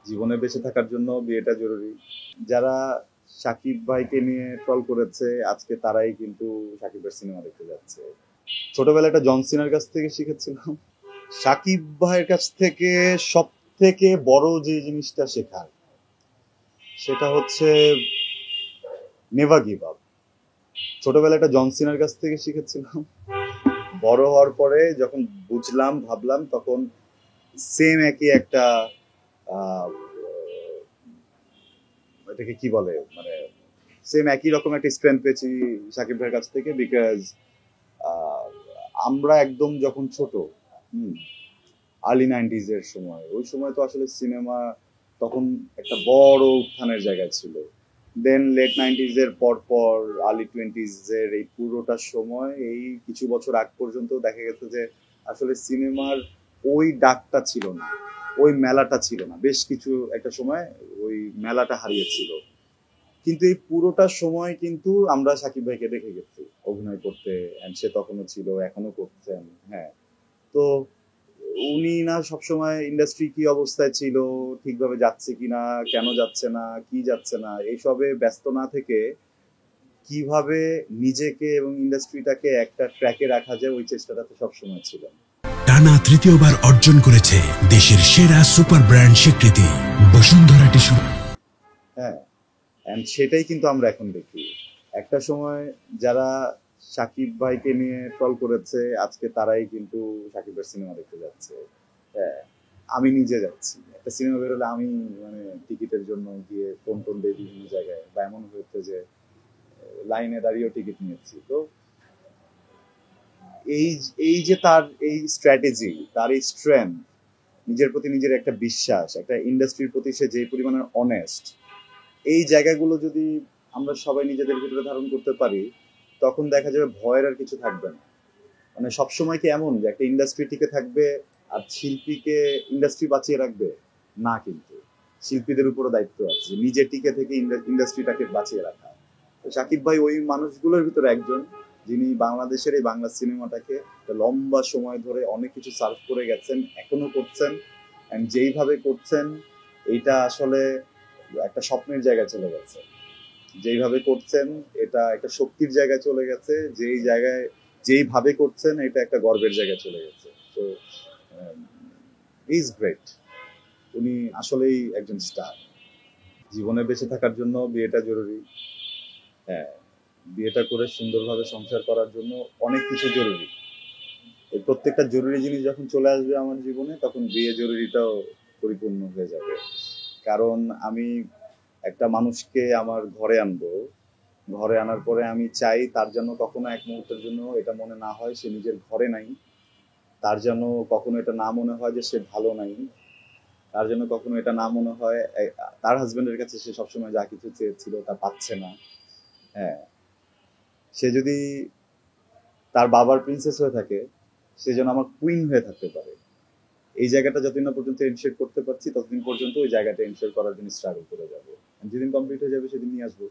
জীবনে বেঁচে থাকার জন্য বিয়েটা জরুরি। যারা সাকিব ভাইকে নিয়ে ট্রল করেছে আজকে তারাই কিন্তু সাকিব ভাইয়ের সিনেমা দেখতে যাচ্ছে। ছোটবেলায় একটা জন সিনার কাছ থেকে শিখেছিলাম, সাকিব ভাইয়ের কাছ থেকে সব থেকে বড় যে জিনিসটা শেখার সেটা হচ্ছে নেভার গিভ আপ। ছোটবেলায় একটা জন সিনার কাছ থেকে শিখেছিলাম, বড় হওয়ার পরে যখন বুঝলাম ভাবলাম তখন সেম একই একটা এটাকে কি বলে মানে সেম একই রকম একটা স্ট্রেংথ পেয়েছি সাকিব ভাইয়ের কাছ থেকে। বিকজ আমরা একদম যখন ছোট আর্লি 90s এর সময়, ওই সময় তো আসলে সিনেমা তখন একটা বড় উত্থানের জায়গায় ছিল। দেন লেট 90s এর পর পর আর্লি 20s এর এই পুরোটা সময়, এই কিছু বছর আগ পর্যন্ত দেখা গেছে যে আসলে সিনেমার ওই ডাকটা ছিল না, ওই মেলাটা ছিল না। বেশ কিছু একটা সময় ওই মেলাটা হারিয়েছিল। কিন্তু এই পুরোটা সময় কিন্তু আমরা সাকিব ভাইকে দেখে গেছি অভিনয় করতে, এন্ড সে তখনও ছিল, এখনো করছেন। হ্যাঁ, তো উনি না সবসময় ইন্ডাস্ট্রি কি অবস্থায় ছিল, ঠিকভাবে যাচ্ছে কিনা, কেন যাচ্ছে না, কি যাচ্ছে না, এইসবে ব্যস্ত না থেকে কিভাবে নিজেকে এবং ইন্ডাস্ট্রিটাকে একটা ট্র্যাকে রাখা যায় ওই চেষ্টাটাতে সবসময় ছিল। টানা তৃতীয়বার অর্জন করেছে দেশের সেরা সুপার ব্র্যান্ড স্বীকৃতি বসুন্ধরা টিস্যু। হ্যাঁ, এন্ড সেটাই কিন্তু আমরা এখন দেখি। একটা সময় যারা সাকিব ভাইকে নিয়ে ট্রল করেছে আজকে তারাই কিন্তু সাকিবের সিনেমা দেখতে যাচ্ছে। হ্যাঁ, আমি নিজে যাচ্ছি, একটা সিনেমা বেরোলে আমি মানে টিকিটের জন্য গিয়ে ফোন টোন দিয়ে বিভিন্ন জায়গায়, বা এমন হয়েছে যে লাইনে দাঁড়িয়েও টিকিট নিয়েছি। তো এই এই যে তার এই স্ট্র্যাটেজি, তার এই স্ট্রেংথ, নিজের প্রতি নিজের একটা বিশ্বাস, একটা ইন্ডাস্ট্রির প্রতি সে যে পরিমাণের অনেস্ট, এই জায়গাগুলো যদি আমরা সবাই নিজেদের ভিতরে ধারণ করতে পারি তখন দেখা যাবে ভয়ের আর কিছু থাকবে না। মানে সবসময় কি এমন যে একটা ইন্ডাস্ট্রি টিকে থাকবে আর শিল্পীকে ইন্ডাস্ট্রি বাঁচিয়ে রাখবে? না, কিন্তু শিল্পীদের উপরও দায়িত্ব আছে নিজে টিকে থেকে ইন্ডাস্ট্রিটাকে বাঁচিয়ে রাখা। তো সাকিব ভাই ওই মানুষগুলোর ভিতরে একজন, যিনি বাংলাদেশের এই বাংলা সিনেমাটাকে লম্বা সময় ধরে অনেক কিছু সার্ভ করে গেছেন, এখনো করছেন। এন্ড যেইভাবে করছেন এইটা আসলে একটা স্বপ্নের জায়গায় চলে গেছে। যেইভাবে করছেন এটা একটা শক্তির জায়গায় চলে গেছে, যেই জায়গায় যেইভাবে করছেন এটা একটা গর্বের জায়গায় চলে গেছে। তো ইজ গ্রেট, উনি আসলেই একজন স্টার। জীবনে বেঁচে থাকার জন্য বিয়েটা জরুরি। হ্যাঁ, বিয়েটা করে সুন্দরভাবে সংসার করার জন্য অনেক কিছু জরুরি। এই প্রত্যেকটা জরুরি জিনিস যখন চলে আসবে আমার জীবনে তখন বিয়ে জরুরিটাও পরিপূর্ণ হয়ে যাবে। কারণ আমি একটা মানুষকে আমার ঘরে আনবো, ঘরে আনার পরে আমি চাই তার জন্য কখনো এক মুহূর্তের জন্য এটা মনে না হয় সে নিজের ঘরে নাই, তার যেন কখনো এটা না মনে হয় যে সে ভালো নাই, তার জন্য কখনো এটা না মনে হয় তার হাজবেন্ডের কাছে সে সবসময় যা কিছু চেয়েছিল তা পাচ্ছে না। হ্যাঁ, সে যদি তার বাবার প্রিন্সেস হয়ে থাকে সে যেন আমার কুইন হয়ে থাকতে পারে। এই জায়গাটা যতদিন না পর্যন্ত এনশিওর করতে পারছি ততদিন পর্যন্ত ওই জায়গাটা এনশিওর করার জন্য স্ট্রাগল করে যাবো। যেদিন কমপ্লিট হয়ে যাবে সেদিন নিয়ে আসবো।